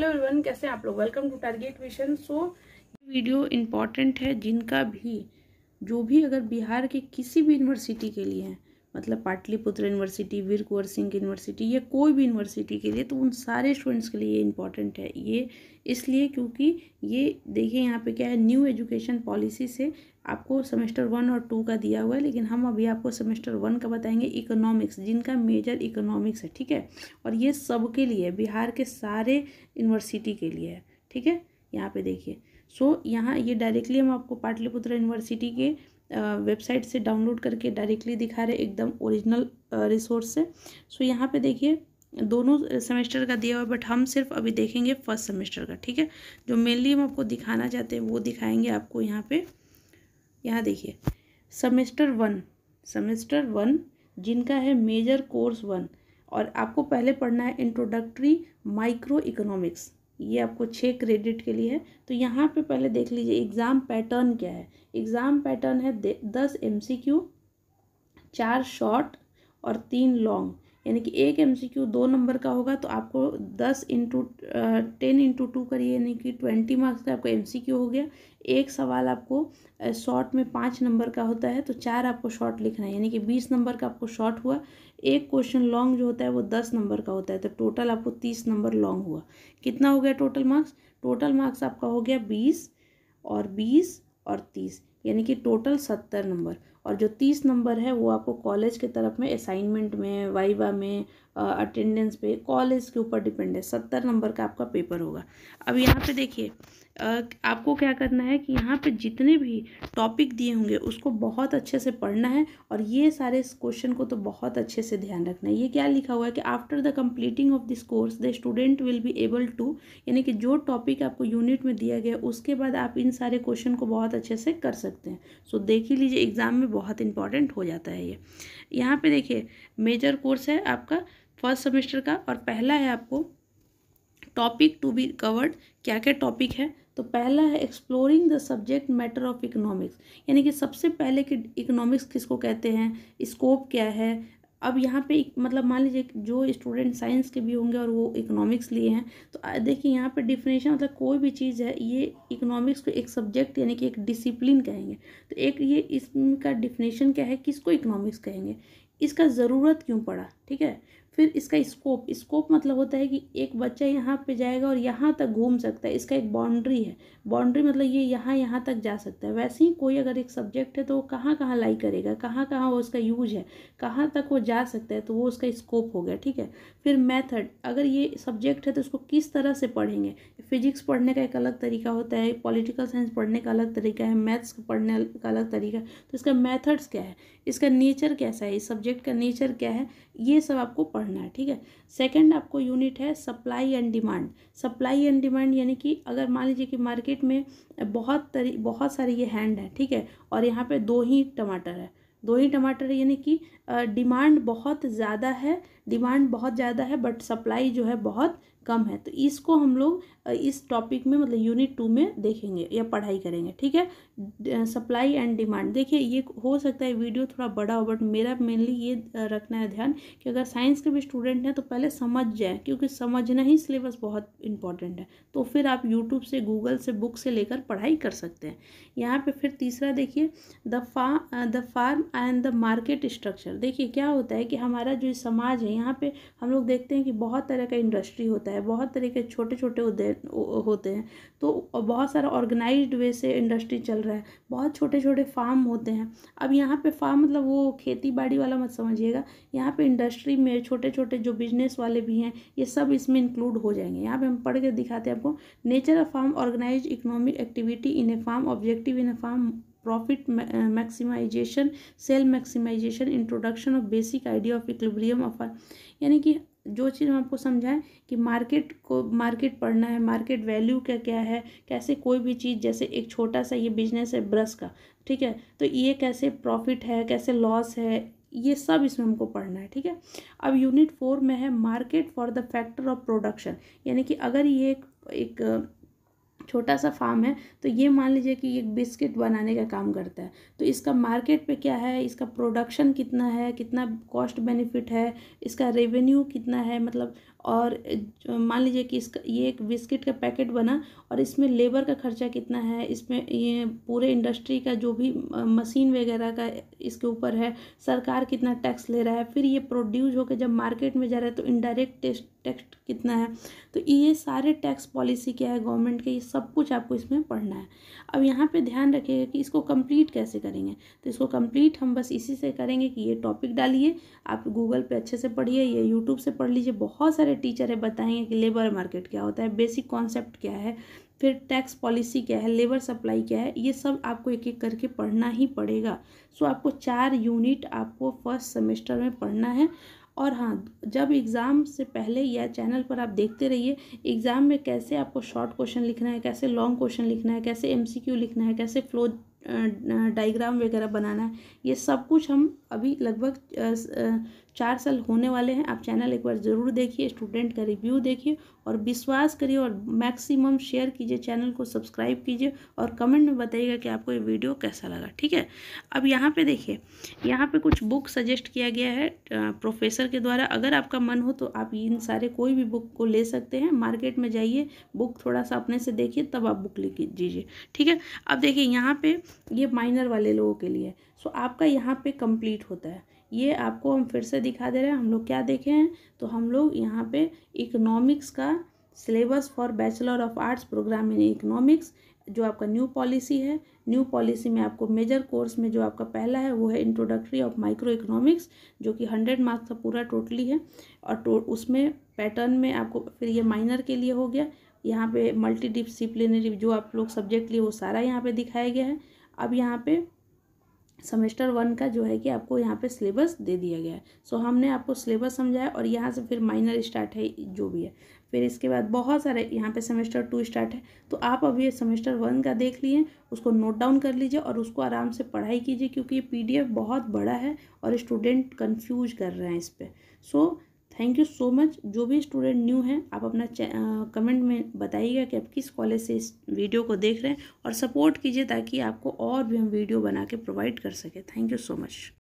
Hello everyone, कैसे हैं आप लोग। Welcome to target vision. Video important है जिनका भी जो भी अगर बिहार के किसी भी यूनिवर्सिटी के लिए है, मतलब पाटलिपुत्र यूनिवर्सिटी, वीर कुंवर सिंह यूनिवर्सिटी या कोई भी यूनिवर्सिटी के लिए, तो उन सारे स्टूडेंट्स के लिए ये इम्पॉर्टेंट है। ये इसलिए क्योंकि ये देखिए यहाँ पे क्या है, न्यू एजुकेशन पॉलिसी से आपको सेमेस्टर 1 और 2 का दिया हुआ है, लेकिन हम अभी आपको सेमेस्टर 1 का बताएंगे। इकोनॉमिक्स, जिनका मेजर इकोनॉमिक्स है, ठीक है, और ये सबके लिए, बिहार के सारे यूनिवर्सिटी के लिए है, ठीक है। यहाँ पे देखिए, यहाँ ये डायरेक्टली हम आपको पाटलिपुत्र यूनिवर्सिटी के वेबसाइट से डाउनलोड करके डायरेक्टली दिखा रहे, एकदम ओरिजिनल रिसोर्स से। यहाँ पे देखिए दोनों सेमेस्टर का दिया हुआ, बट हम सिर्फ अभी देखेंगे फर्स्ट सेमेस्टर का, ठीक है। जो मेनली हम आपको दिखाना चाहते हैं वो दिखाएंगे आपको यहाँ पे। यहाँ देखिए सेमेस्टर वन जिनका है मेजर कोर्स 1, और आपको पहले पढ़ना है इंट्रोडक्टरी माइक्रो इकोनॉमिक्स, ये आपको 6 क्रेडिट के लिए है। तो यहाँ पे पहले देख लीजिए एग्ज़ाम पैटर्न क्या है। एग्ज़ाम पैटर्न है 10 MCQ, 4 शॉर्ट और 3 लॉन्ग, यानी कि एक MCQ 2 नंबर का होगा, तो आपको 10 × 10 × 2 करिए, यानी कि 20 मार्क्स का आपको MCQ हो गया। एक सवाल आपको शॉर्ट में 5 नंबर का होता है, तो 4 आपको शॉर्ट लिखना है, यानी कि 20 नंबर का आपको शॉर्ट हुआ। एक क्वेश्चन लॉन्ग जो होता है वो 10 नंबर का होता है, तो टोटल आपको 30 नंबर लॉन्ग हुआ। कितना हो गया टोटल मार्क्स? टोटल मार्क्स आपका हो गया 20 और 30, यानी कि टोटल 70 नंबर। और जो 30 नंबर है वो आपको कॉलेज के तरफ में असाइनमेंट में, वाइवा में, अटेंडेंस पे, कॉलेज के ऊपर डिपेंड है। 70 नंबर का आपका पेपर होगा। अब यहाँ पे देखिए आपको क्या करना है कि यहाँ पे जितने भी टॉपिक दिए होंगे उसको बहुत अच्छे से पढ़ना है, और ये सारे क्वेश्चन को तो बहुत अच्छे से ध्यान रखना है। ये क्या लिखा हुआ है कि after the completing of this course the student will be able to, यानी कि जो टॉपिक आपको यूनिट में दिया गया उसके बाद आप इन सारे क्वेश्चन को बहुत अच्छे से कर सकते हैं। सो देख ही लीजिए, एग्जाम में बहुत इंपॉर्टेंट हो जाता है ये। यहाँ पे देखिए मेजर कोर्स है आपका फर्स्ट सेमेस्टर का, और पहला है आपको टॉपिक टू बी कवर्ड। क्या क्या टॉपिक है? तो पहला है exploring the subject matter of economics, यानी कि सबसे पहले कि इकोनॉमिक्स किसको कहते हैं, स्कोप क्या है। अब यहाँ पे मतलब मान लीजिए जो स्टूडेंट साइंस के भी होंगे और वो इकोनॉमिक्स लिए हैं, तो देखिए यहाँ पे डिफिनेशन, मतलब कोई भी चीज़ है, ये इकोनॉमिक्स को एक सब्जेक्ट यानी कि एक डिसिप्लिन कहेंगे। तो एक ये इसका डिफिनेशन क्या है, किसको इकोनॉमिक्स कहेंगे, इसका ज़रूरत क्यों पड़ा, ठीक है। फिर इसका स्कोप मतलब होता है कि एक बच्चा यहाँ पे जाएगा और यहाँ तक घूम सकता है, इसका एक बाउंड्री है। बाउंड्री मतलब ये यहाँ तक जा सकता है। वैसे ही कोई अगर एक सब्जेक्ट है तो वो कहाँ लाई करेगा, कहाँ वो उसका यूज है, कहाँ तक वो जा सकता है, तो वो उसका स्कोप हो गया, ठीक है। फिर मेथड, अगर ये सब्जेक्ट है तो उसको किस तरह से पढ़ेंगे। फिजिक्स पढ़ने का एक अलग तरीका होता है, पॉलिटिकल साइंस पढ़ने का अलग तरीका है, मैथ्स पढ़ने का अलग तरीका, तो इसका मेथड्स क्या है, इसका नेचर कैसा है, इस सब्जेक्ट का नेचर क्या है, ये सब आपको पढ़ना है, ठीक है। सेकंड आपको यूनिट है supply and demand. Supply and demand यानी कि अगर मान लीजिए कि मार्केट में बहुत सारे ये हैंड है, ठीक है, और यहाँ पे 2 ही टमाटर है, यानी कि डिमांड बहुत ज़्यादा है, बट सप्लाई जो है बहुत कम है। तो इसको हम लोग इस टॉपिक में, मतलब यूनिट 2 में देखेंगे या पढ़ाई करेंगे, ठीक है। सप्लाई एंड डिमांड, देखिए ये हो सकता है वीडियो थोड़ा बड़ा हो, बट मेरा मेनली ये रखना है ध्यान कि अगर साइंस के भी स्टूडेंट हैं तो पहले समझ जाए, क्योंकि समझना ही सिलेबस बहुत इंपॉर्टेंट है। तो फिर आप यूट्यूब से, गूगल से, बुक से लेकर पढ़ाई कर सकते हैं। यहाँ पे फिर तीसरा देखिए the firm and the market structure. देखिए क्या होता है कि हमारा जो समाज है, यहाँ पे हम लोग देखते हैं कि बहुत तरह का इंडस्ट्री होता है, बहुत तरह के छोटे छोटे होते हैं, तो बहुत सारा ऑर्गेनाइज्ड वे से इंडस्ट्री चल रहा है, बहुत छोटे छोटे फार्म होते हैं। अब यहाँ पे फार्म मतलब वो खेती बाड़ी वाला मत समझिएगा, यहाँ पे इंडस्ट्री में छोटे छोटे जो बिजनेस वाले भी हैं, ये सब इसमें इंक्लूड हो जाएंगे। यहाँ पे हम पढ़ के दिखाते हैं आपको। Nature of firm, organised economic activity in a firm, objective in a firm, profit maximisation, sale maximisation, introduction of basic idea of equilibrium of, यानी कि जो चीज़ हम आपको समझाएं कि मार्केट पढ़ना है, मार्केट वैल्यू क्या है, कैसे कोई भी चीज़, जैसे एक छोटा सा ये बिजनेस है ब्रश का, ठीक है, तो ये कैसे प्रॉफिट है, कैसे लॉस है, ये सब इसमें हमको पढ़ना है, ठीक है। अब यूनिट 4 में है market for the factor of production, यानी कि अगर ये एक छोटा सा फार्म है, तो ये मान लीजिए कि एक बिस्किट बनाने का काम करता है, तो इसका मार्केट पे क्या है, इसका प्रोडक्शन कितना है, कितना कॉस्ट बेनिफिट है, इसका रेवेन्यू कितना है, मतलब और मान लीजिए कि इसका ये एक बिस्किट का पैकेट बना और इसमें लेबर का खर्चा कितना है, इसमें ये पूरे इंडस्ट्री का जो भी मशीन वगैरह का इसके ऊपर है, सरकार कितना टैक्स ले रहा है, फिर ये प्रोड्यूस होकर जब मार्केट में जा रहा है तो इनडायरेक्ट टैक्स कितना है, तो ये सारे टैक्स पॉलिसी क्या है गवर्नमेंट के, ये सब कुछ आपको इसमें पढ़ना है। अब यहाँ पे ध्यान रखिएगा कि इसको कंप्लीट कैसे करेंगे। तो इसको कंप्लीट हम बस इसी से करेंगे कि ये टॉपिक डालिए, आप गूगल पे अच्छे से पढ़िए, ये यूट्यूब से पढ़ लीजिए, बहुत सारे टीचर है बताएंगे कि लेबर मार्केट क्या होता है, बेसिक कॉन्सेप्ट क्या है, फिर टैक्स पॉलिसी क्या है, लेबर सप्लाई क्या है, ये सब आपको एक एक करके पढ़ना ही पड़ेगा। सो आपको 4 यूनिट आपको फर्स्ट सेमेस्टर में पढ़ना है। और हाँ, जब एग्ज़ाम से पहले या चैनल पर आप देखते रहिए एग्ज़ाम में कैसे आपको शॉर्ट क्वेश्चन लिखना है, कैसे लॉन्ग क्वेश्चन लिखना है, कैसे MCQ लिखना है, कैसे फ्लो डायग्राम वगैरह बनाना है, ये सब कुछ हम अभी लगभग 4 साल होने वाले हैं। आप चैनल एक बार ज़रूर देखिए, स्टूडेंट का रिव्यू देखिए और विश्वास करिए और मैक्सिमम शेयर कीजिए, चैनल को सब्सक्राइब कीजिए और कमेंट में बताइएगा कि आपको ये वीडियो कैसा लगा। ठीक है, अब यहाँ पे देखिए, यहाँ पे कुछ बुक सजेस्ट किया गया है प्रोफेसर के द्वारा। अगर आपका मन हो तो आप इन सारे कोई भी बुक को ले सकते हैं, मार्केट में जाइए, बुक थोड़ा सा अपने से देखिए तब आप बुक लीजिए। ठीक है, अब देखिए यहाँ पे ये माइनर वाले लोगों के लिए, सो आपका यहाँ पे कंप्लीट होता है। ये आपको हम फिर से दिखा दे रहे हैं, हम लोग क्या देखे हैं, तो हम लोग यहाँ पे इकोनॉमिक्स का syllabus for bachelor of arts programme in economics, जो आपका न्यू पॉलिसी है, न्यू पॉलिसी में आपको मेजर कोर्स में जो आपका पहला है वो है इंट्रोडक्टरी ऑफ माइक्रो इकोनॉमिक्स, जो कि 100 मार्क्स का पूरा टोटली है। और उसमें पैटर्न में आपको फिर ये माइनर के लिए हो गया, यहाँ पे मल्टी डिसिप्लिनरी जो आप लोग सब्जेक्ट लिए वो सारा यहाँ पे दिखाया गया है। अब यहाँ पे सेमेस्टर 1 का जो है कि आपको यहाँ पे सिलेबस दे दिया गया है। सो हमने आपको सिलेबस समझाया और यहाँ से फिर माइनर स्टार्ट है जो भी है, फिर इसके बाद बहुत सारे यहाँ पे सेमेस्टर 2 स्टार्ट है। तो आप अभी ये सेमेस्टर 1 का देख लिए, उसको नोट डाउन कर लीजिए और उसको आराम से पढ़ाई कीजिए, क्योंकि ये PDF बहुत बड़ा है और स्टूडेंट कन्फ्यूज कर रहे हैं इस पर। So thank you so much. जो भी स्टूडेंट न्यू हैं आप अपना कमेंट में बताइएगा कि आप किस कॉलेज से इस वीडियो को देख रहे हैं और सपोर्ट कीजिए ताकि आपको और भी हम वीडियो बना के प्रोवाइड कर सकें। Thank you so much.